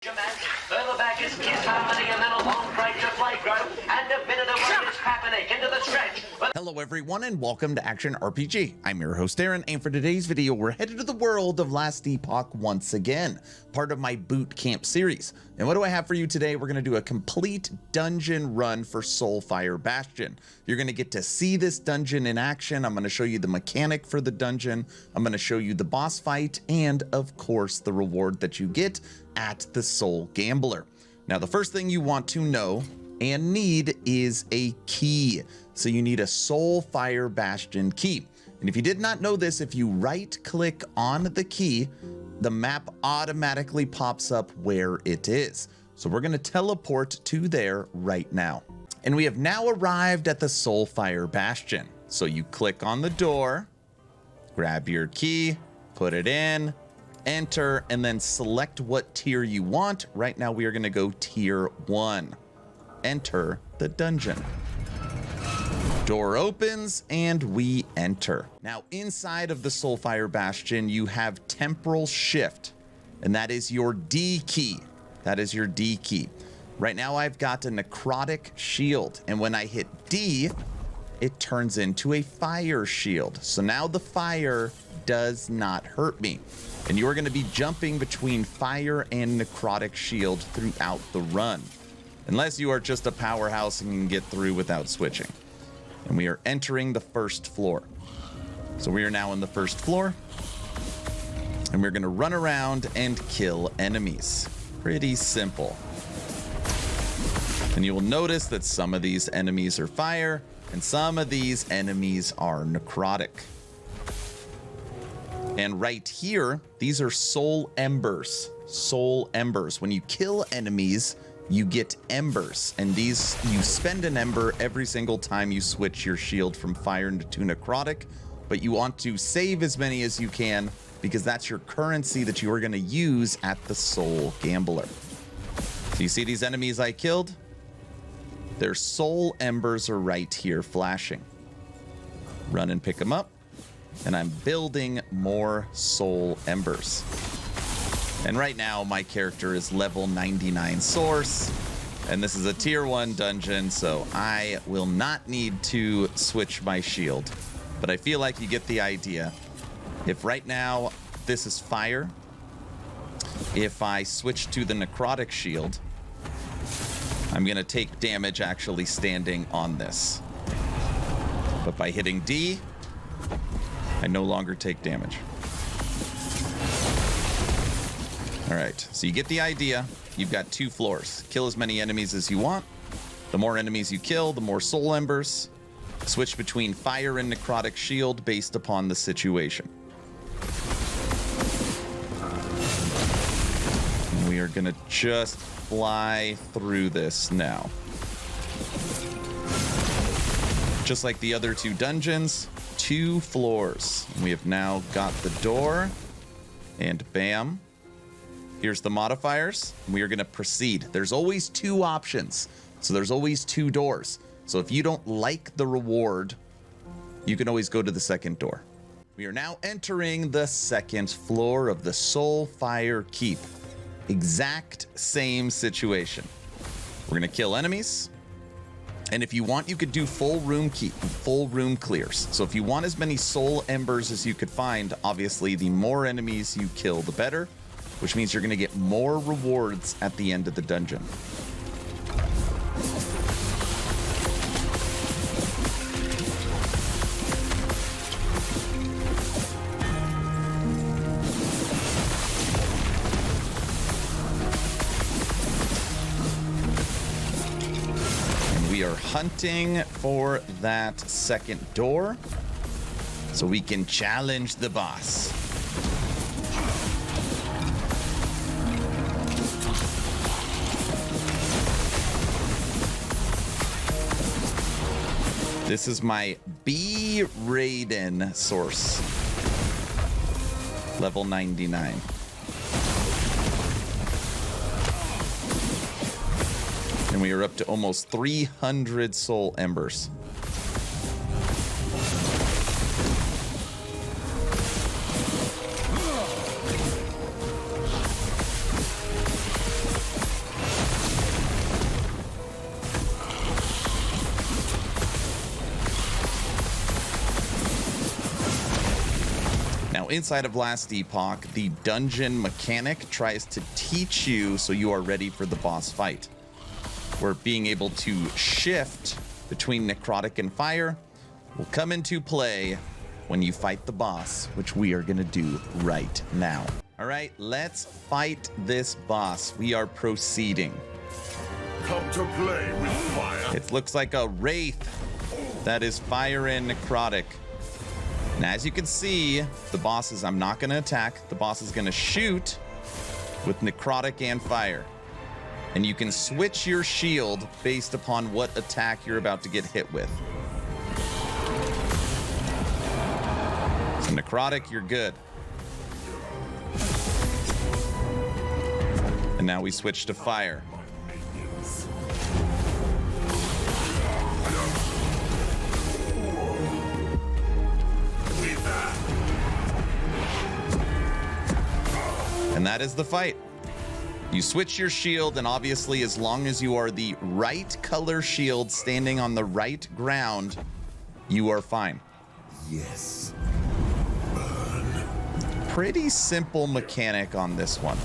Further back is Kiss Harmony, and then a long break to Flagrove, and a minute away is Kaepernick into the stretch. Hello everyone and welcome to Action RPG. I'm your host Aaron, and for today's video we're headed to the world of Last Epoch once again, part of my Bootcamp series. And what do I have for you today? We're going to do a complete dungeon run for Soulfire Bastion. You're going to get to see this dungeon in action. I'm going to show you the mechanic for the dungeon. I'm going to show you the boss fight and of course the reward that you get at the Soul Gambler. Now the first thing you want to know and need is a key. So you need a Soulfire Bastion key. And if you did not know this, if you right click on the key, the map automatically pops up where it is. So we're going to teleport to there right now. And we have now arrived at the Soulfire Bastion. So you click on the door, grab your key, put it in, enter, and then select what tier you want. Right now we are going to go tier 1. Enter the dungeon. Door opens and we enter. Now inside of the Soulfire Bastion you have temporal shift, and that is your D key. That is your D key. Right now I've got a necrotic shield, and when I hit D it turns into a fire shield. So now the fire does not hurt me. And you are going to be jumping between fire and necrotic shield throughout the run. Unless you are just a powerhouse and can get through without switching. And we are entering the first floor. So we are now on the first floor. And we're going to run around and kill enemies. Pretty simple. And you will notice that some of these enemies are fire and some of these enemies are necrotic. And right here, these are soul embers. Soul embers. When you kill enemies, you get embers, and these, you spend an ember every single time you switch your shield from fire to necrotic, but you want to save as many as you can because that's your currency that you are going to use at the Soul Gambler. So you see these enemies I killed? Their soul embers are right here flashing. Run and pick them up, and I'm building more soul embers. And right now, my character is level 99 source, and this is a tier 1 dungeon, so I will not need to switch my shield. But I feel like you get the idea. If right now this is fire, if I switch to the necrotic shield, I'm going to take damage actually standing on this. But by hitting D, I no longer take damage. All right, so you get the idea. You've got 2 floors. Kill as many enemies as you want. The more enemies you kill, the more soul embers. Switch between fire and necrotic shield based upon the situation. And we are gonna just fly through this now. Just like the other 2 dungeons, 2 floors. And we have now got the door, and bam. Here's the modifiers. We are going to proceed. There's always 2 options. So there's always 2 doors. So if you don't like the reward, you can always go to the second door. We are now entering the 2nd floor of the Soulfire Keep. Exact same situation. We're going to kill enemies. And if you want, you could do full room clears. So if you want as many soul embers as you could find, obviously the more enemies you kill, the better. Which means you're going to get more rewards at the end of the dungeon. And we are hunting for that 2nd door so we can challenge the boss. This is my B Raiden source. Level 99. And we are up to almost 300 soul embers. inside of Last Epoch, the dungeon mechanic tries to teach you so you are ready for the boss fight. Where being able to shift between necrotic and fire will come into play when you fight the boss, which we are going to do right now. All right, let's fight this boss. We are proceeding. Come to play with fire. It looks like a wraith that is fire and necrotic. And as you can see, the boss is, I'm not going to attack. The boss is going to shoot with necrotic and fire. And you can switch your shield based upon what attack you're about to get hit with. So necrotic, you're good. And now we switch to fire. And that is the fight. You switch your shield, and obviously as long as you are the right color shield standing on the right ground, you are fine. Yes. Pretty simple mechanic on this one.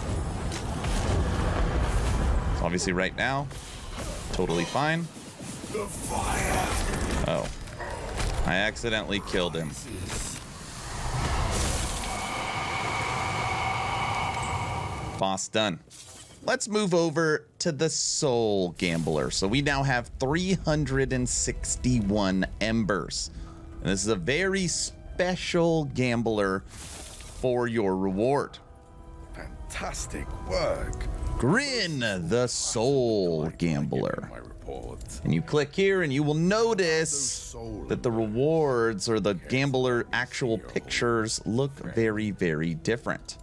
So obviously right now, totally fine. The fire. Oh, I accidentally killed him. Boss done. Let's move over to the Soul Gambler. So we now have 361 embers. And this is a very special gambler for your reward. Fantastic work. Grin, the Soul Gambler. My report. And you click here and you will notice that the rewards or the gambler actual pictures look very, very different.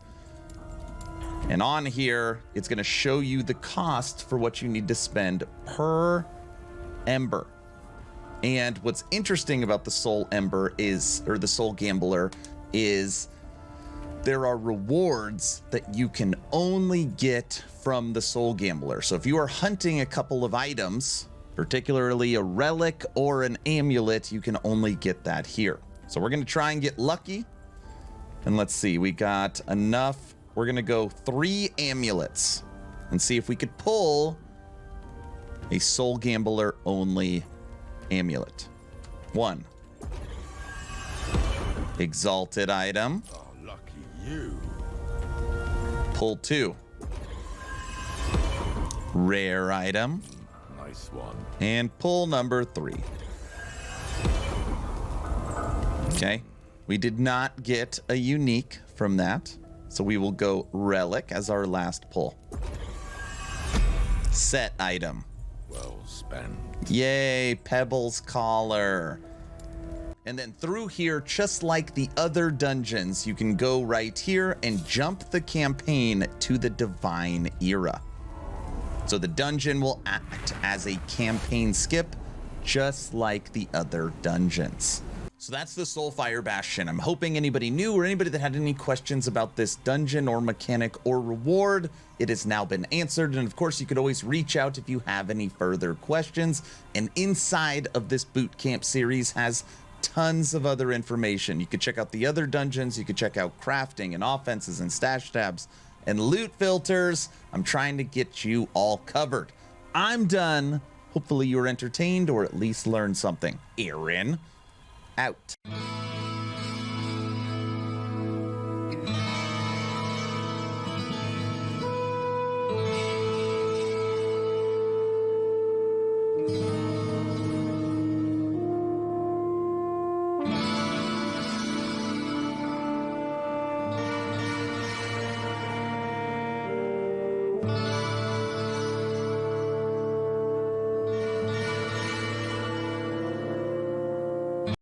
And on here, it's going to show you the cost for what you need to spend per ember. And what's interesting about the Soul Ember is, or the Soul Gambler, is there are rewards that you can only get from the Soul Gambler. So if you are hunting a couple of items, particularly a relic or an amulet, you can only get that here. So we're going to try and get lucky. And let's see, we got enough. We're going to go 3 amulets and see if we could pull a Soul Gambler only amulet. 1. Exalted item. Oh, lucky you. Pull 2. Rare item. Nice one. And pull number 3. Okay. We did not get a unique from that. So we will go relic as our last pull. Set item. Well spent. Yay, Pebble's Collar. And then through here, just like the other dungeons, you can go right here and jump the campaign to the Divine Era. So the dungeon will act as a campaign skip, just like the other dungeons. So that's the Soulfire Bastion. I'm hoping anybody new or anybody that had any questions about this dungeon or mechanic or reward, it has now been answered. And of course, you could always reach out if you have any further questions. And inside of this Bootcamp series has tons of other information. You could check out the other dungeons. You could check out crafting and offenses and stash tabs and loot filters. I'm trying to get you all covered. I'm done. Hopefully you were entertained or at least learned something. Aaron, out.